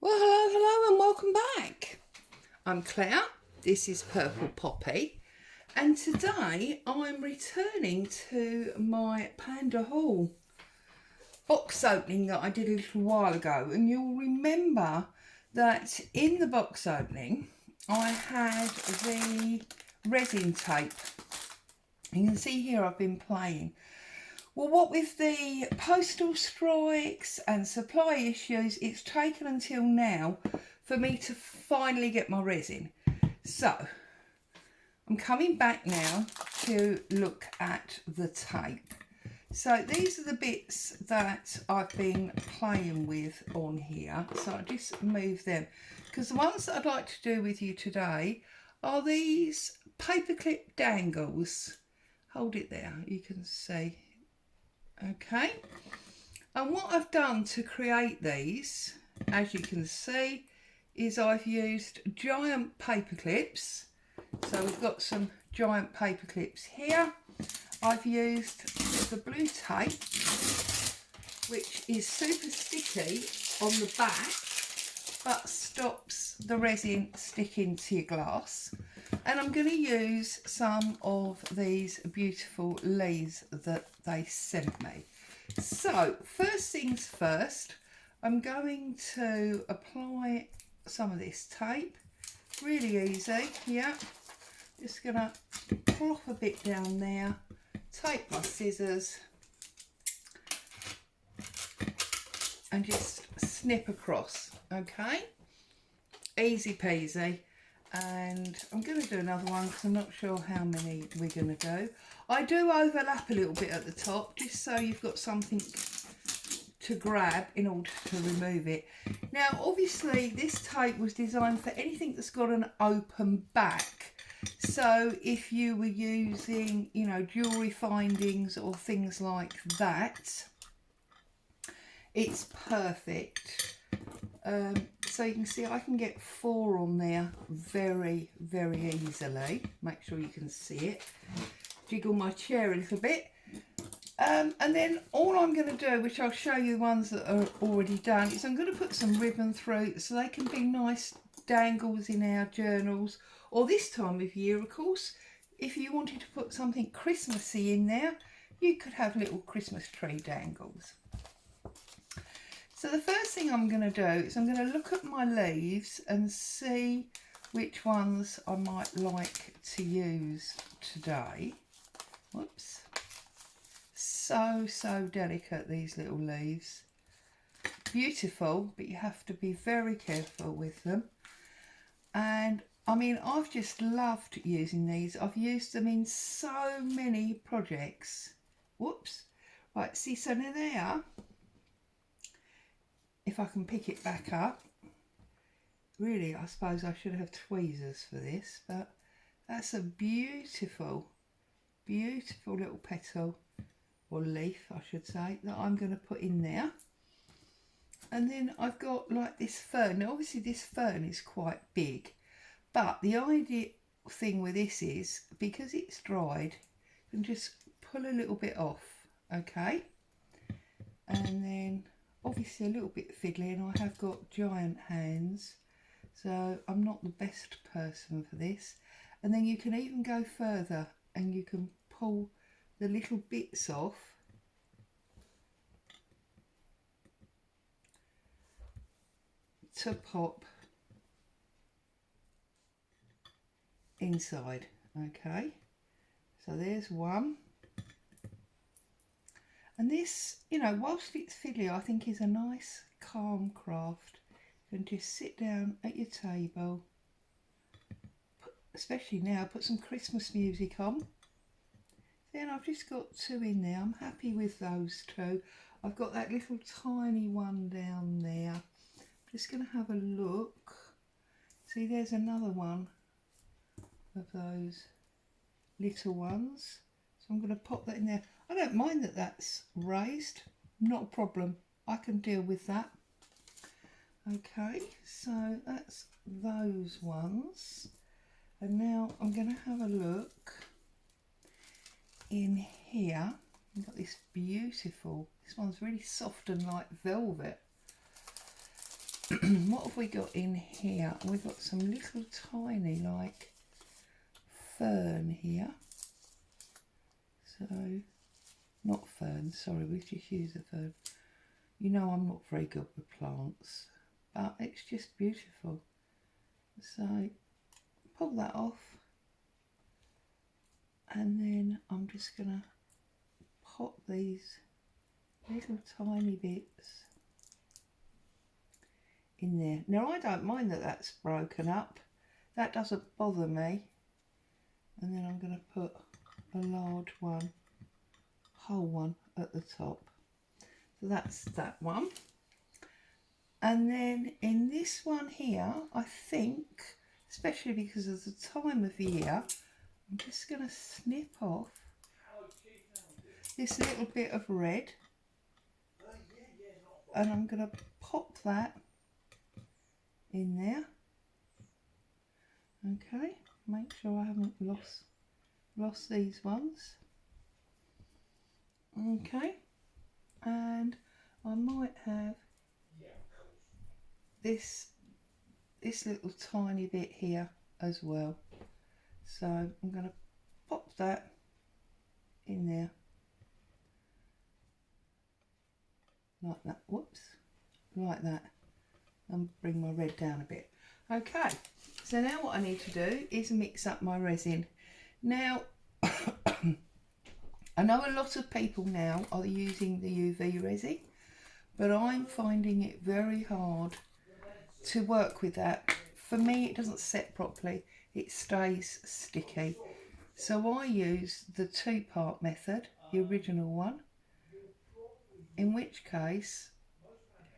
Well, hello, and welcome back. I'm Claire. This is Purple Poppy, and today I'm returning to my Pandahall box opening that I did a little while ago. And you'll remember that in the box opening, I had the resin tape. You can see here I've been playing. Well, what with the postal strikes and supply issues, it's taken until now for me to finally get my resin. So, I'm coming back now to look at the tape. So, these are the bits that I've been playing with on here. So, I just move them. Because the ones that I'd like to do with you today are these paperclip dangles. Hold it there, you can see. Okay, and what I've done to create these, as you can see, is I've used giant paper clips. So we've got some giant paper clips here. I've used the blue tape, which is super sticky on the back, but stops the resin sticking to your glass. And I'm going to use some of these beautiful leaves that they sent me. So, first things first, I'm going to apply some of this tape. Really easy, yeah. Just going to plop a bit down there, take my scissors and just snip across, okay? Easy peasy. And I'm going to do another one because I'm not sure how many we're going to do. I do overlap a little bit at the top just so you've got something to grab in order to remove it. Now obviously this tape was designed for anything that's got an open back. So if you were using, you know, jewellery findings or things like that, it's perfect. So you can see I can get 4 on there very, very easily. Make sure you can see it. Jiggle my chair a little bit. And then all I'm going to do, which I'll show you the ones that are already done, is I'm going to put some ribbon through so they can be nice dangles in our journals. Or this time of year, of course, if you wanted to put something Christmassy in there, you could have little Christmas tree dangles. So the first thing I'm going to do is I'm going to look at my leaves and see which ones I might like to use today. Whoops. So delicate, these little leaves. Beautiful, but you have to be very careful with them. And I mean, I've just loved using these. I've used them in so many projects. Whoops. Right, see, so now there. If I can pick it back up, really I suppose I should have tweezers for this, but that's a beautiful little petal, or leaf I should say, that I'm going to put in there. And then I've got like this fern. Now obviously this fern is quite big, but the idea thing with this is, because it's dried, you can just pull a little bit off, okay? And then obviously a little bit fiddly, and I have got giant hands, so I'm not the best person for this. And then you can even go further and you can pull the little bits off to pop inside, okay? So there's one. And this, you know, whilst it's fiddly, I think is a nice calm craft. You can just sit down at your table, especially now, put some Christmas music on. Then I've just got 2 in there. I'm happy with those 2. I've got that little tiny one down there. I'm just going to have a look. See, there's another one of those little ones. So I'm going to pop that in there. I don't mind that that's raised, not a problem. I can deal with that. Okay, so that's those ones. And now I'm going to have a look in here. I've got this beautiful, this one's really soft and like velvet. what have we got in here? We've got some little tiny like fern here. So, not fern, sorry, we just use a fern. You know I'm not very good with plants, but it's just beautiful. So, pull that off. And then I'm just going to pop these little tiny bits in there. Now I don't mind that that's broken up. That doesn't bother me. And then I'm going to put a large one, whole one at the top. So that's that one. And then in this one here, I think, especially because of the time of year, I'm just going to snip off this little bit of red. And I'm going to pop that in there. Okay, make sure I haven't lost these ones. Okay, and I might have this little tiny bit here as well. So I'm going to pop that in there like that. Whoops, like that, and bring my red down a bit. Okay, so now what I need to do is mix up my resin. Now I know a lot of people now are using the UV resin, but I'm finding it very hard to work with that. For me, it doesn't set properly, it stays sticky. So I use the 2-part method, the original one, in which case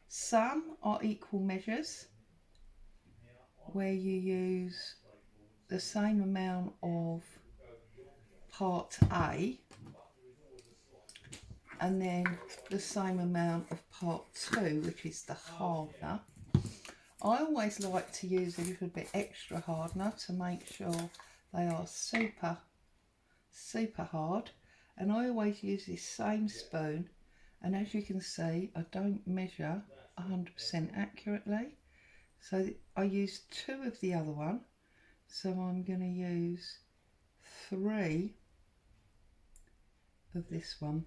some are equal measures, where you use the same amount of part A and then the same amount of part 2, which is the hardener. I always like to use a little bit extra hardener to make sure they are super hard, and I always use this same spoon, and as you can see I don't measure 100% accurately, so I use 2 of the other one, so I'm going to use 3 of this one,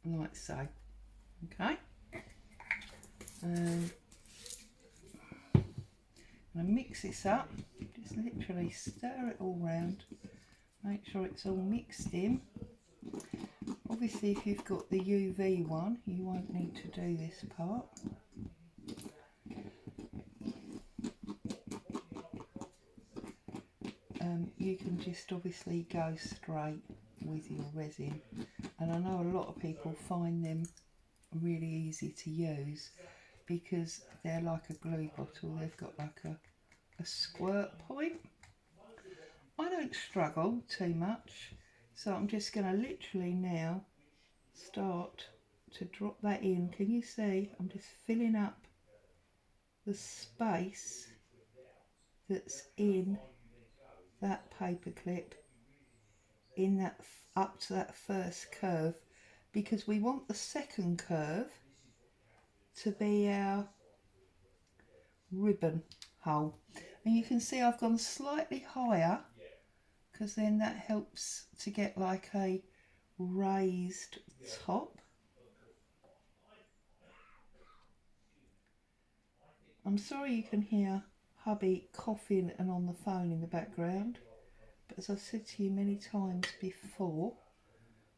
like so. Okay, and I'm going to mix this up, just literally stir it all round, make sure it's all mixed in. Obviously if you've got the UV one you won't need to do this part. You can just obviously go straight with your resin, and I know a lot of people find them really easy to use because they're like a glue bottle, they've got like a squirt point. I don't struggle too much, so I'm just going to literally now start to drop that in. Can you see I'm just filling up the space that's in that paper clip, in that up to that first curve, because we want the second curve to be our ribbon hole. And you can see I've gone slightly higher because then that helps to get like a raised top. I'm sorry you can hear hubby coughing and on the phone in the background, but as I've said to you many times before,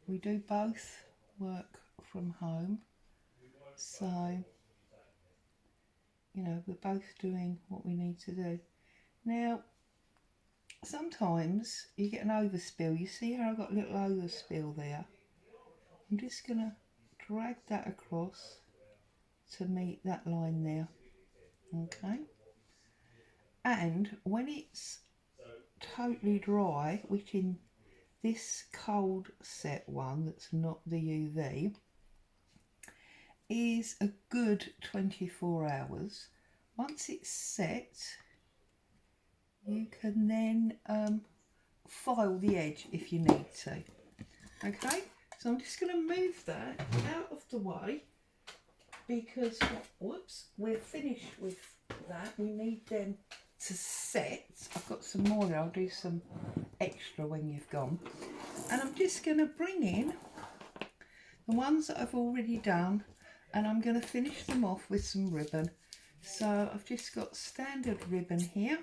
we do both work from home, so you know we're both doing what we need to do. Now sometimes you get an overspill. You see how I've got a little overspill there? I'm just going to drag that across to meet that line there. Okay, and when it's totally dry, which in this cold set one that's not the UV is a good 24 hours, once it's set you can then file the edge if you need to. Okay, so I'm just going to move that out of the way because, whoops, we're finished with that. We need them to set. I've got some more there. I'll do some extra when you've gone. And I'm just going to bring in the ones that I've already done, and I'm going to finish them off with some ribbon. So I've just got standard ribbon here,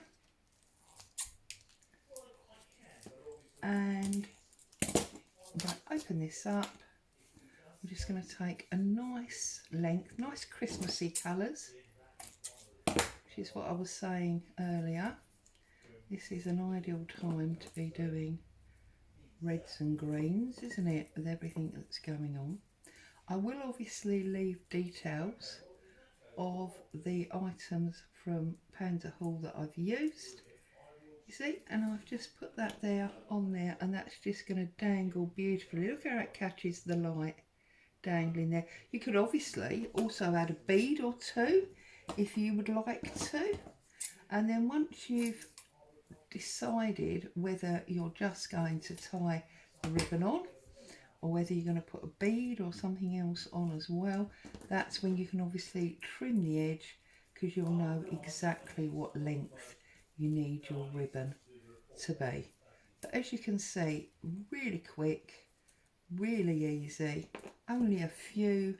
and I'm going to open this up. I'm just going to take a nice length, nice Christmassy colours, which is what I was saying earlier. This is an ideal time to be doing reds and greens, isn't it, with everything that's going on. I will obviously leave details of the items from Pandahall that I've used. You see, and I've just put that there on there, and that's just going to dangle beautifully. Look how it catches the light dangling there. You could obviously also add a bead or two if you would like to, and then once you've decided whether you're just going to tie the ribbon on or whether you're going to put a bead or something else on as well, that's when you can obviously trim the edge, because you'll know exactly what length you need your ribbon to be. But as you can see, really quick, really easy, only a few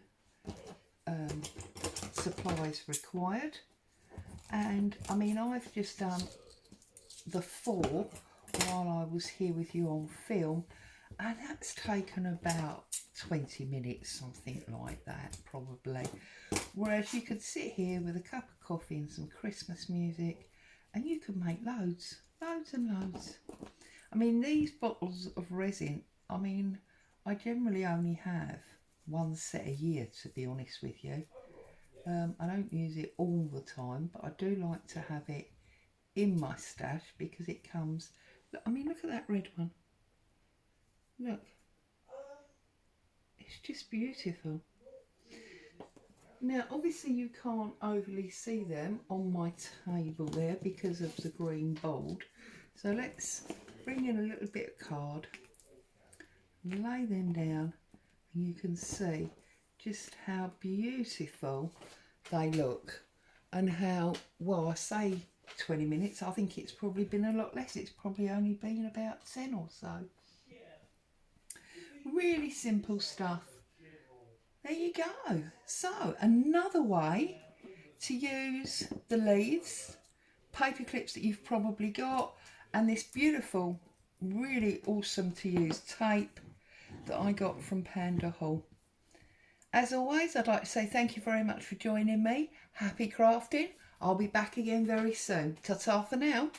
supplies required. And I mean, I've just done the 4 while I was here with you on film, and that's taken about 20 minutes, something like that probably. Whereas you could sit here with a cup of coffee and some Christmas music, and you could make loads and loads. I mean, these bottles of resin, I mean, I generally only have one set a year, to be honest with you. I don't use it all the time, but I do like to have it in my stash because it comes, I mean, look at that red one. Look, it's just beautiful. Now obviously you can't overly see them on my table there because of the green board, so let's bring in a little bit of card, lay them down, and you can see just how beautiful they look, and how, well, I say 20 minutes, I think it's probably been a lot less. It's probably only been about 10 or so. Really simple stuff. There you go. So another way to use the leaves, paper clips that you've probably got, and this beautiful, really awesome to use tape that I got from Pandahall. As always, I'd like to say thank you very much for joining me. Happy crafting. I'll be back again very soon. Ta-ta for now.